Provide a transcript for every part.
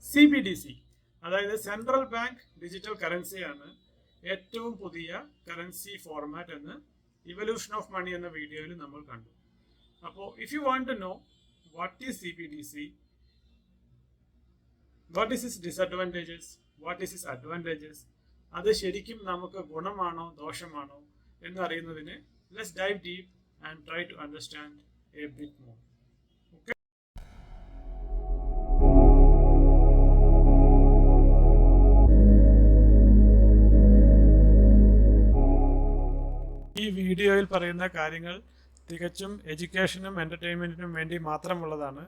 CBDC അതായത് central bank digital കറൻസിയാണ് ഏറ്റവും പുതിയ കറൻസി ഫോർമാറ്റ് എന്ന് ഇവല്യൂഷൻ ഓഫ് മണി എന്ന വീഡിയോയിൽ നമ്മൾ കണ്ടു. അപ്പോൾ if you want to know what is CBDC, what is its disadvantages, what is its advantages, അത് ശരിക്കും നമുക്ക് ഗുണമാണോ ദോഷമാണോ എന്നറിയുന്നതിന് let's dive deep and try to understand a bit more. ഈ വീഡിയോയിൽ പറയുന്ന കാര്യങ്ങൾ തികച്ചും എഡ്യൂക്കേഷനും എൻ്റർടൈൻമെൻറ്റിനും വേണ്ടി മാത്രമുള്ളതാണ്.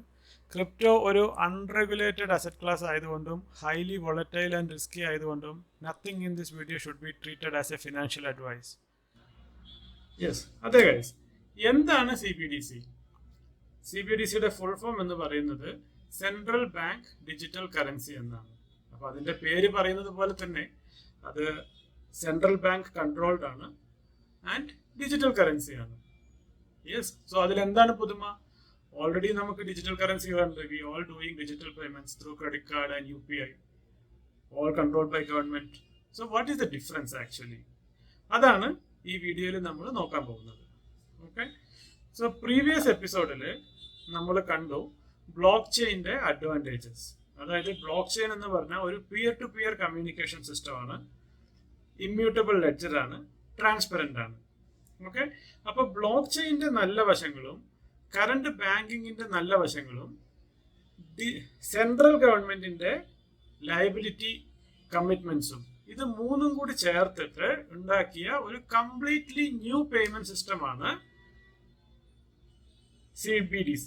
ക്രിപ്റ്റോ ഒരു അൺറെഗുലേറ്റഡ് അസറ്റ് ക്ലാസ് ആയതുകൊണ്ടും ഹൈലി വോളറ്റൈൽ ആൻഡ് റിസ്കി ആയതുകൊണ്ടും nothing in this video should be treated as a financial advice. Yes, അതെ ഗൈസ്, എന്താണ് CBDC? CBDCയുടെ ഫുൾ ഫോം എന്ന് പറയുന്നത് സെൻട്രൽ ബാങ്ക് ഡിജിറ്റൽ കറൻസി എന്നാണ്. അപ്പോൾ അതിൻ്റെ പേര് പറയുന്നത് പോലെ തന്നെ അത് സെൻട്രൽ ബാങ്ക് കൺട്രോൾഡ് ആണ് ആൻഡ് ഡിജിറ്റൽ കറൻസിയാണ്. യെസ്, സോ അതിലെന്താണ് പുതുമ? ഓൾറെഡി നമുക്ക് ഡിജിറ്റൽ കറൻസികളുണ്ട്. We all doing digital payments through credit card and UPI, all controlled by government. So what is the difference actually? അതാണ് ഈ വീഡിയോയിൽ നമ്മൾ നോക്കാൻ പോകുന്നത്. ഓക്കെ, സോ പ്രീവിയസ് എപ്പിസോഡിൽ നമ്മൾ കണ്ടു ബ്ലോക്ക് ചെയിൻ്റെ അഡ്വാൻറ്റേജസ്. അതായത് ബ്ലോക്ക് ചെയിൻ എന്ന് പറഞ്ഞാൽ ഒരു പിയർ ടു പിയർ കമ്മ്യൂണിക്കേഷൻ സിസ്റ്റമാണ്, ഇമ്മ്യൂട്ടബിൾ ലെഡ്ജർ ആണ്, ട്രാൻസ്പെറന്റ് ആണ്. ഓക്കെ, അപ്പൊ ബ്ലോക്ക് ചെയിൻ്റെ നല്ല വശങ്ങളും കറണ്ട് ബാങ്കിങ്ങിന്റെ നല്ല വശങ്ങളും സെൻട്രൽ ഗവൺമെന്റിന്റെ ലയബിലിറ്റി കമ്മിറ്റ്മെന്റ്സും ഇത് മൂന്നും കൂടി ചേർത്തിട്ട് ഉണ്ടാക്കിയ ഒരു കംപ്ലീറ്റ്ലി ന്യൂ പേയ്മെന്റ് സിസ്റ്റമാണ് CBDC.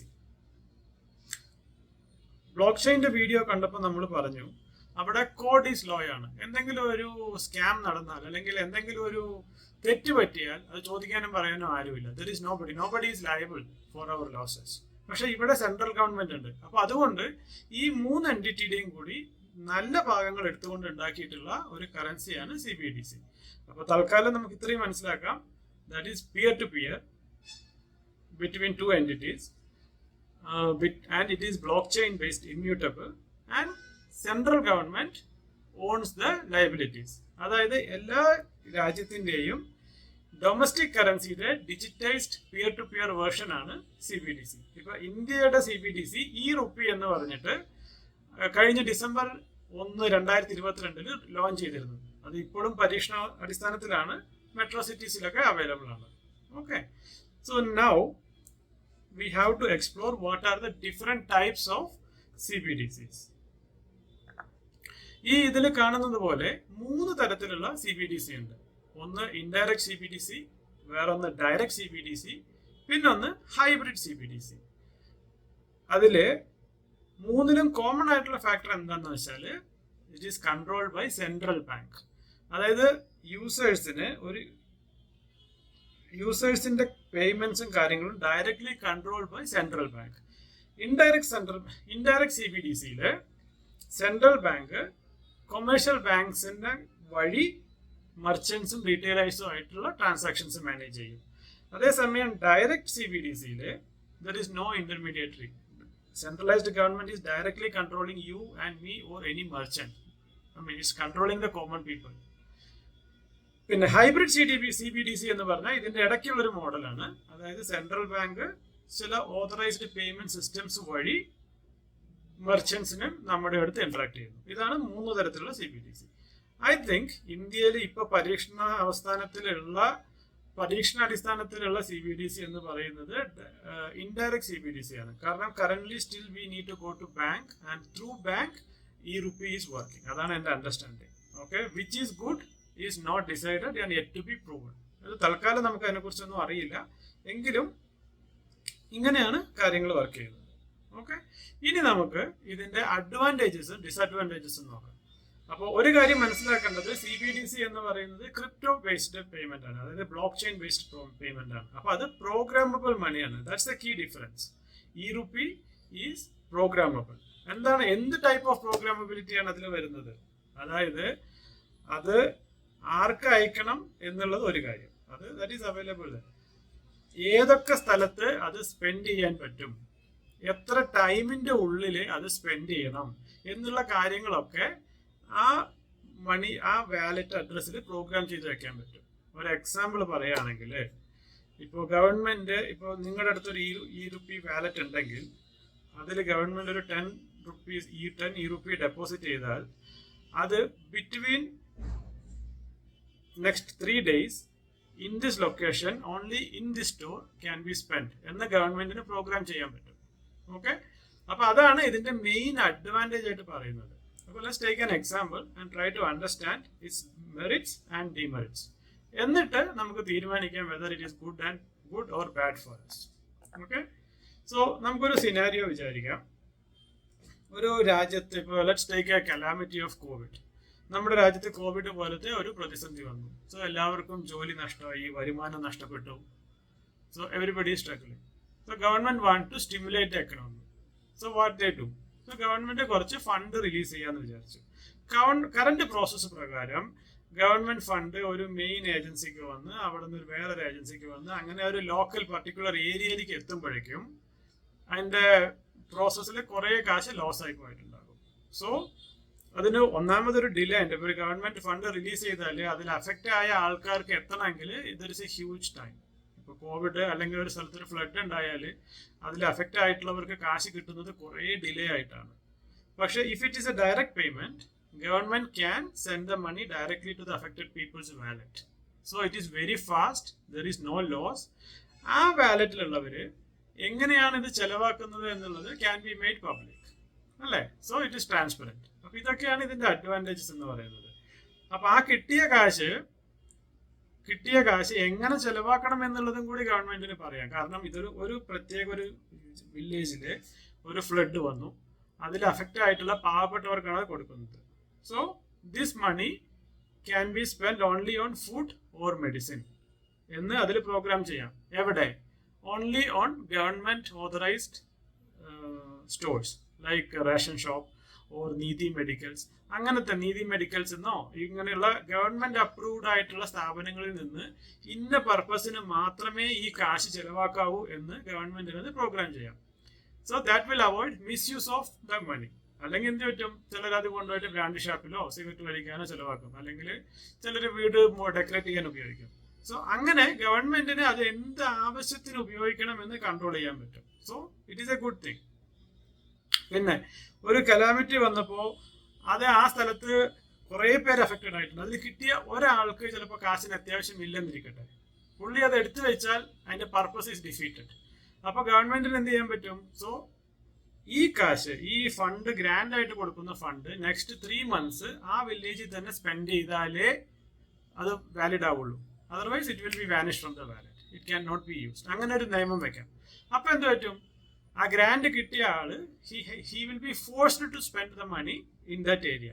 ബ്ലോക്ക് ചെയിൻ്റെ വീഡിയോ കണ്ടപ്പോൾ നമ്മൾ പറഞ്ഞു അവിടെ കോഡ് ഈസ് ലോ ആണ്. എന്തെങ്കിലും ഒരു സ്കാം നടന്നാൽ അല്ലെങ്കിൽ എന്തെങ്കിലും ഒരു തെറ്റ് പറ്റിയാൽ അത് ചോദിക്കാനും പറയാനും ആരുമില്ല. There is nobody is liable for our losses. പക്ഷെ ഇവിടെ സെൻട്രൽ ഗവൺമെന്റ് ഉണ്ട്. അപ്പൊ അതുകൊണ്ട് ഈ മൂന്ന് എൻറ്റിറ്റിയുടെയും കൂടി നല്ല ഭാഗങ്ങൾ എടുത്തുകൊണ്ട് ഉണ്ടാക്കിയിട്ടുള്ള ഒരു കറൻസിയാണ് CBDC. അപ്പൊ തൽക്കാലം നമുക്ക് ഇത്രയും മനസ്സിലാക്കാം. That is peer to peer between two entities, and it is blockchain based, immutable, and central government owns the liabilities. അതായത് എല്ലാ രാജ്യത്തിൻ്റെയും ഡൊമസ്റ്റിക് കറൻസിയുടെ digitised peer to peer version ആണ് CBDC. ഇപ്പൊ ഇന്ത്യയുടെ CBDC Erupi എന്ന് പറഞ്ഞിട്ട് കഴിഞ്ഞ ഡിസംബർ 1, 2022 ലോഞ്ച് ചെയ്തിരുന്നു. അത് ഇപ്പോഴും പരീക്ഷണ അടിസ്ഥാനത്തിലാണ്, മെട്രോ സിറ്റീസിലൊക്കെ അവൈലബിൾ ആണ്. Okay, so now we have to explore what are the different types of CBDCs. ഈ ഇതിൽ കാണുന്നത് പോലെ 3 തരത്തിലുള്ള CBDC ഉണ്ട്. ഒന്ന് ഇൻഡയറക്റ്റ് CBDC, വേറൊന്ന് ഡയറക്റ്റ് CBDC, പിന്നൊന്ന് ഹൈബ്രിഡ് CBDC. അതില് മൂന്നിലും കോമൺ ആയിട്ടുള്ള ഫാക്ടർ എന്താണെന്ന് വെച്ചാൽ it is controlled by central bank. അതായത് യൂസേഴ്സിന്റെ പേയ്മെന്റ്സും കാര്യങ്ങളും directly controlled by central bank. Indirect CBDCയില് സെൻട്രൽ ബാങ്ക് കൊമേഴ്ഷ്യൽ ബാങ്ക്സിന്റെ വഴി മർച്ചന്റ്സും റീറ്റെയിലേഴ്സും ആയിട്ടുള്ള ട്രാൻസാക്ഷൻസ് മാനേജ് ചെയ്യും. അതേസമയം ഡയറക്റ്റ് CBDCയില് there is no intermediary. Centralized government is directly controlling you and me or any merchant. I mean, it's controlling the common people. പിന്നെ ഹൈബ്രിഡ് CBDC എന്ന് പറഞ്ഞാൽ ഇതിന്റെ ഇടയ്ക്കുള്ള ഒരു മോഡലാണ്. അതായത് സെൻട്രൽ ബാങ്ക് ചില ഓതറൈസ്ഡ് പേയ്മെന്റ് സിസ്റ്റംസ് വഴി മെർച്ചന്റ്സിനും നമ്മുടെ അടുത്ത് ഇന്ററാക്ട് ചെയ്യുന്നു. ഇതാണ് 3 തരത്തിലുള്ള CBDC. ഐ തിങ്ക് ഇന്ത്യയിൽ ഇപ്പൊ പരീക്ഷണാടിസ്ഥാനത്തിലുള്ള CBDC എന്ന് പറയുന്നത് ഇൻഡയറക്റ്റ് CBDC ആണ്. കാരണം currently still we need to go to bank and through bank Erupi is working. അതാണ് എൻ്റെ understanding. Okay, which is good is not decided and yet to be proven. അത് തൽക്കാലം നമുക്ക് അതിനെക്കുറിച്ചൊന്നും അറിയില്ല, എങ്കിലും ഇങ്ങനെയാണ് കാര്യങ്ങൾ വർക്ക് ചെയ്യുന്നത്. ഓക്കെ, ഇനി നമുക്ക് ഇതിന്റെ അഡ്വാൻറ്റേജസും ഡിസഡ്വാൻറ്റേജസും നോക്കാം. അപ്പോൾ ഒരു കാര്യം മനസ്സിലാക്കേണ്ടത് CBDC എന്ന് പറയുന്നത് ക്രിപ്റ്റോ ബേസ്ഡ് പേയ്മെന്റ് ആണ്, അതായത് ബ്ലോക്ക് ചെയിൻ ബേസ്ഡ് പേയ്മെന്റ് ആണ്. അപ്പൊ അത് പ്രോഗ്രാമബിൾ മണിയാണ്. That's the key difference. Erupi is programmable. എന്ത് ടൈപ്പ് ഓഫ് പ്രോഗ്രാമബിലിറ്റിയാണ് അതിൽ വരുന്നത്? അതായത് അത് ആർക്ക് അയക്കണം എന്നുള്ളത് ഒരു കാര്യം, ദാറ്റ് ഈസ് അവൈലബിൾ. ഏതൊക്കെ സ്ഥലത്ത് അത് സ്പെൻഡ് ചെയ്യാൻ പറ്റും എത്ര ടൈമിന്റെ ഉള്ളിൽ അത് സ്പെൻഡ് ചെയ്യണം എന്നുള്ള കാര്യങ്ങളൊക്കെ ആ മണി ആ വാലറ്റ് അഡ്രസ്സിൽ പ്രോഗ്രാം ചെയ്ത് വെക്കാൻ പറ്റും. ഒരു എക്സാമ്പിൾ പറയുകയാണെങ്കിൽ, ഇപ്പോൾ ഗവൺമെന്റ് ഇപ്പോൾ നിങ്ങളുടെ അടുത്തൊരു ഇറുപ്പി വാലറ്റ് ഉണ്ടെങ്കിൽ അതിൽ ഗവൺമെന്റ് ഒരു 10 rupees ഇറുപ്പി ഡെപ്പോസിറ്റ് ചെയ്താൽ അത് between next 3 days in this location only in this store can be spent എന്ന് ഗവൺമെന്റിന് പ്രോഗ്രാം ചെയ്യാൻ പറ്റും. ഓക്കെ, അപ്പൊ അതാണ് ഇതിന്റെ മെയിൻ അഡ്വാൻറ്റേജ് ആയിട്ട് പറയുന്നത്. അപ്പോൾ let's take an example and try to understand its merits and demerits. എന്നിട്ട് നമുക്ക് തീരുമാനിക്കാം whether it is good or bad for us. Okay, so നമുക്കൊരു സിനാരിയോ വിചാരിക്കാം. ഒരു രാജ്യത്ത് ഇപ്പോൾ let's take a calamity of Covid. നമ്മുടെ രാജ്യത്ത് കോവിഡ് പോലത്തെ ഒരു പ്രതിസന്ധി വന്നു. സോ എല്ലാവർക്കും ജോലി നഷ്ടമായി, വരുമാനം നഷ്ടപ്പെട്ടു. So everybody is struggling. So government want to stimulate economy. So what they do? So government കുറച്ച് ഫണ്ട് റിലീസ് ചെയ്യാന്ന് വിചാരിച്ചു. കറന്റ് പ്രോസസ്സ് പ്രകാരം ഗവൺമെന്റ് ഫണ്ട് ഒരു മെയിൻ ഏജൻസിക്ക് വന്ന് അവിടെ നിന്ന് വേറൊരു ഏജൻസിക്ക് വന്ന് അങ്ങനെ ഒരു ലോക്കൽ പർട്ടിക്കുലർ ഏരിയയിലേക്ക് എത്തുമ്പോഴേക്കും അതിന്റെ പ്രോസസ്സിൽ കുറെ കാശ് ലോസ് ആയി പോയിട്ടുണ്ടാകും. സോ അതിന് ഒന്നാമതൊരു ഡിലേ ഉണ്ട്. ഇപ്പോൾ ഒരു ഗവൺമെന്റ് ഫണ്ട് റിലീസ് ചെയ്താൽ അതിൽ അഫക്റ്റ് ആയ ആൾക്കാർക്ക് എത്തണമെങ്കിൽ ഇതൊരു ഹ്യൂജ് ടൈം. ഇപ്പോൾ കോവിഡ് അല്ലെങ്കിൽ ഒരു സ്ഥലത്തൊരു ഫ്ലഡ് ഉണ്ടായാൽ അതിൽ അഫക്റ്റ് ആയിട്ടുള്ളവർക്ക് കാശ് കിട്ടുന്നത് കുറേ ഡിലേ ആയിട്ടാണ്. പക്ഷെ if it is a direct payment, government can send the money directly to the affected people's wallet. So it is very fast, there is no loss. ആ വാലറ്റിലുള്ളവർ എങ്ങനെയാണ് ഇത് ചെലവാക്കുന്നത് എന്നുള്ളത് ക്യാൻ ബി മെയ്ഡ് പബ്ലിക്, അല്ലേ? So it is transparent. അപ്പൊ ഇതൊക്കെയാണ് ഇതിന്റെ അഡ്വാൻറ്റേജസ് എന്ന് പറയുന്നത്. അപ്പൊ ആ കിട്ടിയ കാശ് എങ്ങനെ ചെലവാക്കണം എന്നുള്ളതും കൂടി ഗവൺമെന്റിന് പറയാം. കാരണം ഇതൊരു പ്രത്യേക ഒരു വില്ലേജില് ഒരു ഫ്ലഡ് വന്നു, അതിൽ അഫക്റ്റ് ആയിട്ടുള്ള പാവപ്പെട്ടവർക്കാണ് കൊടുക്കുന്നത്. So this money can be spend only on food or medicine എന്ന് അതിൽ പ്രോഗ്രാം ചെയ്യാം. എവിടെ? Only on government authorised stores like ration shop or Neethi medicals. അങ്ങനത്തെ നീതി മെഡിക്കൽസ് എന്നോ ഇങ്ങനെയുള്ള ഗവൺമെന്റ് അപ്രൂവ്ഡ് ആയിട്ടുള്ള സ്ഥാപനങ്ങളിൽ നിന്ന് ഇന്ന പർപ്പസിന് മാത്രമേ ഈ കാശ് ചെലവാക്കാവൂ എന്ന് ഗവൺമെന്റിന് പ്രോഗ്രാം ചെയ്യാം. So that will avoid misuse of the money. അല്ലെങ്കിൽ എന്ത് പറ്റും? ചിലർ അത് കൊണ്ടുപോയിട്ട് ബ്രാൻഡ് ഷോപ്പിലോ സിഗരറ്റ് വലിക്കാനോ ചെലവാക്കും, അല്ലെങ്കിൽ ചിലർ വീട് ഡെക്കറേറ്റ് ചെയ്യാൻ ഉപയോഗിക്കും. സോ അങ്ങനെ ഗവൺമെന്റിന് അത് എന്ത് ആവശ്യത്തിന് ഉപയോഗിക്കണം എന്ന് കൺട്രോൾ ചെയ്യാൻ പറ്റും. So it is A good thing. പിന്നെ ഒരു കലാമിറ്റി വന്നപ്പോൾ അത് ആ സ്ഥലത്ത് കുറെ പേര് അഫക്റ്റഡ് ആയിട്ടുണ്ട്. അതിൽ കിട്ടിയ ഒരാൾക്ക് ചിലപ്പോൾ കാശിന് അത്യാവശ്യം ഇല്ലെന്നിരിക്കട്ടെ, പുള്ളി അത് എടുത്തു വെച്ചാൽ അതിന്റെ പർപ്പസ് ഈസ് ഡിഫീറ്റഡ്. അപ്പൊ ഗവൺമെന്റിന് എന്ത് ചെയ്യാൻ പറ്റും? സോ ഈ കാശ്, ഈ ഫണ്ട്, ഗ്രാൻഡ് ആയിട്ട് കൊടുക്കുന്ന ഫണ്ട് നെക്സ്റ്റ് 3 months ആ വില്ലേജിൽ തന്നെ സ്പെൻഡ് ചെയ്താലേ അത് വാലിഡ് ആവുള്ളൂ. Otherwise it will be vanish from the wallet, it can not be used. അങ്ങനെ ഒരു നിയമം വെക്കാം. അപ്പൊ എന്ത് പറ്റും? ആ ഗ്രാൻഡ് കിട്ടിയ ആള് he will be forced to spend the money in that area.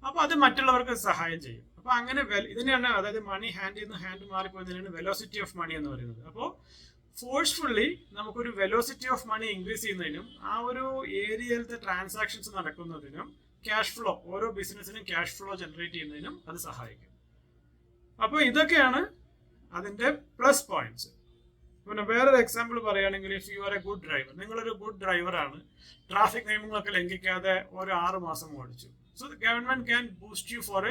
അപ്പൊ അത് മറ്റുള്ളവർക്ക് സഹായം ചെയ്യും. അപ്പൊ അങ്ങനെ ഇതിനെയാണ്, അതായത് മണി ഹാൻഡിൽ നിന്ന് ഹാൻഡ് മാറിപ്പോയതിനാണ് വെലോസിറ്റി ഓഫ് മണി എന്ന് പറയുന്നത്. അപ്പോൾ ഫോഴ്സ്ഫുള്ളി നമുക്കൊരു വെലോസിറ്റി ഓഫ് മണി ഇൻക്രീസ് ചെയ്യുന്നതിനും ആ ഒരു ഏരിയയിലത്തെ ട്രാൻസാക്ഷൻസ് നടക്കുന്നതിനും ക്യാഷ് ഫ്ലോ, ഓരോ ബിസിനസ്സിനും ക്യാഷ് ഫ്ലോ ജനറേറ്റ് ചെയ്യുന്നതിനും അത് സഹായിക്കും. അപ്പോൾ ഇതൊക്കെയാണ് അതിന്റെ പ്ലസ് പോയിന്റ്സ്. പിന്നെ വേറൊരു എക്സാമ്പിൾ പറയുകയാണെങ്കിൽ, if you are a good driver, നിങ്ങളൊരു ഗുഡ് ഡ്രൈവറാണ്, ട്രാഫിക് നിയമങ്ങളൊക്കെ ലംഘിക്കാതെ ഒരു 6 മാസം ഓടിച്ചു. So government can boost you for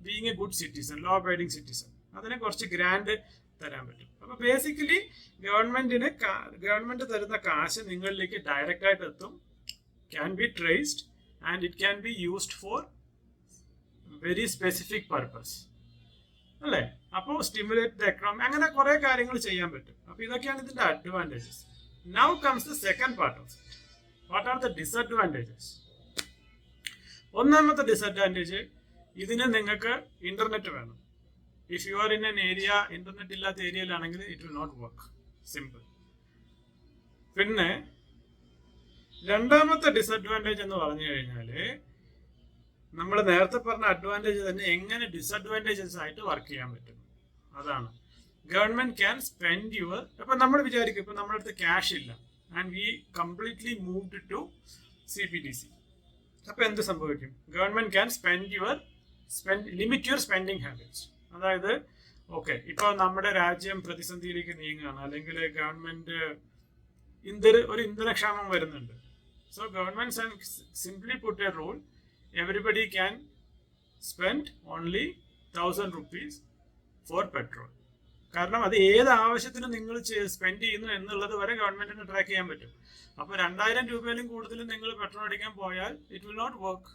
being a good citizen, law abiding citizen. അതിനെ കുറച്ച് ഗ്രാൻഡ് തരാൻ പറ്റും. അപ്പൊ ബേസിക്കലി ഗവൺമെന്റ് തരുന്ന കാശ് നിങ്ങളിലേക്ക് ഡയറക്റ്റ് ആയിട്ട് എത്തും, can be traced and it can be used for very specific purpose, അല്ലേ? അപ്പോൾ സ്റ്റിമുലേറ്റ് ദ എക്കണോമി, അങ്ങനെ കുറെ കാര്യങ്ങൾ ചെയ്യാൻ പറ്റും. അപ്പൊ ഇതൊക്കെയാണ് ഇതിന്റെ advantages. Now comes the second part of it. What are the disadvantages? ഒന്നാമത്തെ ഡിസഡ്വാൻറ്റേജ്, ഇതിന് നിങ്ങൾക്ക് ഇന്റർനെറ്റ് വേണം. If you are in an area, internet ഇല്ലാത്ത ഏരിയയിലാണെങ്കിൽ it will not work, simple. പിന്നെ രണ്ടാമത്തെ ഡിസഡ്വാൻറ്റേജ് എന്ന് പറഞ്ഞു കഴിഞ്ഞാല്, നമ്മൾ നേരത്തെ പറഞ്ഞ അഡ്വാൻറ്റേജ് തന്നെ എങ്ങനെ ഡിസഡ്വാൻറ്റേജസ് ആയിട്ട് വർക്ക് ചെയ്യാൻ പറ്റും. അതാണ് ഗവൺമെന്റ് ക്യാൻ സ്പെൻഡ് യുവർ. അപ്പൊ നമ്മൾ വിചാരിക്കും ഇപ്പൊ നമ്മുടെ അടുത്ത് ക്യാഷ് ഇല്ല and we completely moved to CBDC. അപ്പൊ എന്ത് സംഭവിക്കും? Government can limit your spending habits. അതായത് ഓക്കെ, ഇപ്പൊ നമ്മുടെ രാജ്യം പ്രതിസന്ധിയിലേക്ക് നീങ്ങുകയാണ്, അല്ലെങ്കിൽ ഗവൺമെന്റ് ഒരു ഇന്ധനക്ഷാമം വരുന്നുണ്ട്. So government simply put a rule, everybody can spend only 1000 rupees for petrol. കാരണം അത് ഏത് ആവശ്യത്തിന് നിങ്ങൾ സ്പെൻഡ് ചെയ്യുന്നു എന്നുള്ളത് വരെ ഗവൺമെന്റിന് ട്രാക്ക് ചെയ്യാൻ പറ്റും. അപ്പൊ 2000 രൂപയിലും കൂടുതലും നിങ്ങൾ പെട്രോൾ അടിക്കാൻ പോയാൽ ഇറ്റ് വിൽ നോട്ട് വർക്ക്,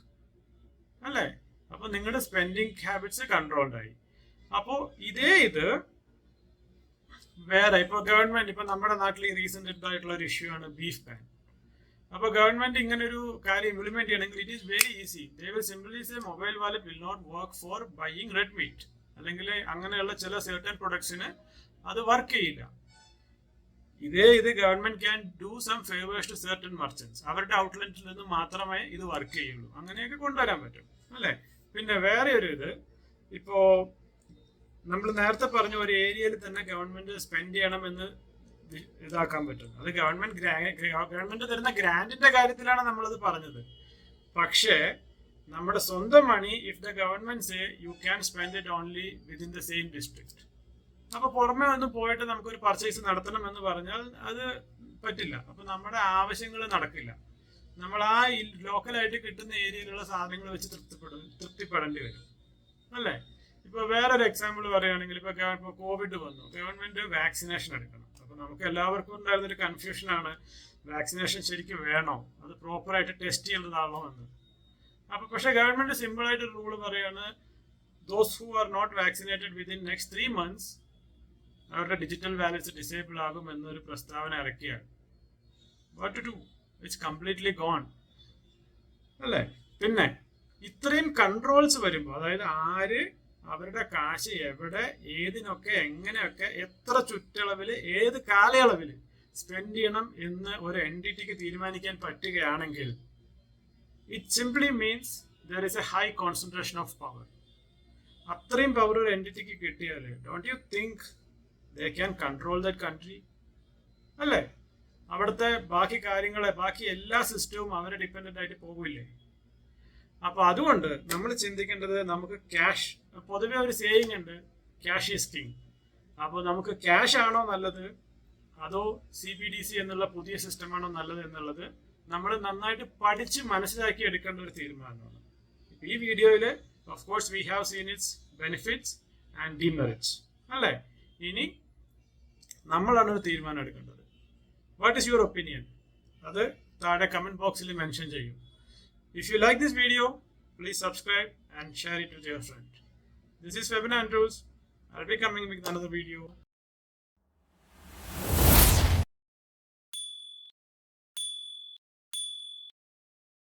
അല്ലേ? അപ്പൊ നിങ്ങളുടെ സ്പെൻഡിങ് ഹാബിറ്റ്സ് കൺട്രോൾഡ് ആയി. അപ്പോ ഇത് വേറെ ഇപ്പൊ ഗവൺമെന്റ്, ഇപ്പൊ നമ്മുടെ നാട്ടിൽ ഈ റീസെന്റ് ആയിട്ടുള്ള ഒരു ഇഷ്യൂ ആണ് ബീഫ് ബാൻ. അപ്പൊ ഗവൺമെന്റ് ഇങ്ങനെ ഒരു കാര്യം ഇംപ്ലിമെന്റ് ചെയ്യണമെങ്കിൽ it is very easy. They will simply say mobile wallet will not work for buying red meat, അല്ലെങ്കിൽ അങ്ങനെയുള്ള ചില സർട്ടൻ പ്രൊഡക്ട്സിന് അത് വർക്ക് ചെയ്യില്ല. ഇത് government can do some favours to certain merchants, അവരുടെ ഔട്ട്ലെറ്റിൽ നിന്ന് മാത്രമേ ഇത് വർക്ക് ചെയ്യുള്ളൂ. അങ്ങനെയൊക്കെ കൊണ്ടുവരാൻ പറ്റും, അല്ലേ? പിന്നെ വേറെ ഒരു ഇപ്പോ നമ്മൾ നേരത്തെ പറഞ്ഞ ഒരു ഏരിയയിൽ തന്നെ ഗവൺമെന്റ് സ്പെൻഡ് ചെയ്യണമെന്ന് ഇതാക്കാൻ പറ്റും. അത് ഗവൺമെന്റ് തരുന്ന ഗ്രാന്റിന്റെ കാര്യത്തിലാണ് നമ്മളത് പറഞ്ഞത്. പക്ഷേ നമ്മുടെ സ്വന്തം money, if the government say you can spend it only within the same district, അപ്പൊ പുറമെ ഒന്ന് പോയിട്ട് നമുക്കൊരു പർച്ചേസ് നടത്തണം എന്ന് പറഞ്ഞാൽ അത് പറ്റില്ല. അപ്പൊ നമ്മുടെ ആവശ്യങ്ങൾ നടക്കില്ല. നമ്മൾ ആ ലോക്കലായിട്ട് കിട്ടുന്ന ഏരിയയിലുള്ള സാധനങ്ങൾ വെച്ച് തൃപ്തിപ്പെടേണ്ടി വരും, അല്ലേ? ഇപ്പൊ വേറൊരു എക്സാമ്പിൾ പറയുകയാണെങ്കിൽ, ഇപ്പൊ കോവിഡ് വന്നു, ഗവൺമെന്റ് വാക്സിനേഷൻ എടുക്കണം. അപ്പൊ നമുക്ക് എല്ലാവർക്കും ഉണ്ടായിരുന്നൊരു കൺഫ്യൂഷനാണ്, വാക്സിനേഷൻ ശരിക്കും വേണോ, അത് പ്രോപ്പറായിട്ട് ടെസ്റ്റ് ചെയ്യുന്നതാണോ എന്ന്. അപ്പൊ പക്ഷെ ഗവൺമെന്റ് സിമ്പിൾ ആയിട്ട് റൂൾ പറയാണ്, those who are not vaccinated within next 3 months അവരുടെ ഡിജിറ്റൽ വാലറ്റ്സ് ഡിസേബിൾ ആകും എന്നൊരു പ്രസ്താവന ഇറക്കിയാൽ what to do? It's completely gone, അല്ലേ? പിന്നെ ഇത്രയും കൺട്രോൾസ് വരുമ്പോൾ, അതായത് ആര് അവരുടെ കാശ് എവിടെ, ഏതിനൊക്കെ, എങ്ങനെയൊക്കെ, എത്ര ചുറ്റളവില്, ഏത് കാലയളവിൽ സ്പെൻഡ് ചെയ്യണം എന്ന് ഒരു എൻറ്റിറ്റിക്ക് തീരുമാനിക്കാൻ പറ്റുകയാണെങ്കിൽ it simply means there is A high concentration of power. അത്രയും പവർ ഒരു എൻറ്റിറ്റിക്ക് കിട്ടിയാൽ don't you think they can control that country, അല്ലേ? അവിടുത്തെ ബാക്കി എല്ലാ സിസ്റ്റവും അവരെ ഡിപ്പെൻഡന്റ് ആയിട്ട് പോകില്ലേ? അപ്പൊ അതുകൊണ്ട് നമ്മൾ ചിന്തിക്കേണ്ടത്, നമുക്ക് ക്യാഷ്, പൊതുവെ ഒരു സേയിങ് ഉണ്ട്, ക്യാഷ് ഈസ് കിങ്. അപ്പോൾ നമുക്ക് ക്യാഷ് ആണോ നല്ലത്, അതോ CBDC എന്നുള്ള പുതിയ സിസ്റ്റമാണോ നല്ലത് എന്നുള്ളത് നമ്മൾ നന്നായിട്ട് പഠിച്ച് മനസ്സിലാക്കി എടുക്കേണ്ട ഒരു തീരുമാനമാണ്. ഈ വീഡിയോയിൽ of course we have seen it's benefits and demerits, അല്ലേ? ഇനി നമ്മളാണ് ഒരു തീരുമാനം എടുക്കേണ്ടത്. What is your opinion? അത് താഴെ കമന്റ് ബോക്സിൽ മെൻഷൻ ചെയ്യും. If you like this video, please subscribe and share it with your friend. This is Webin Andrews. I'll be coming with another video.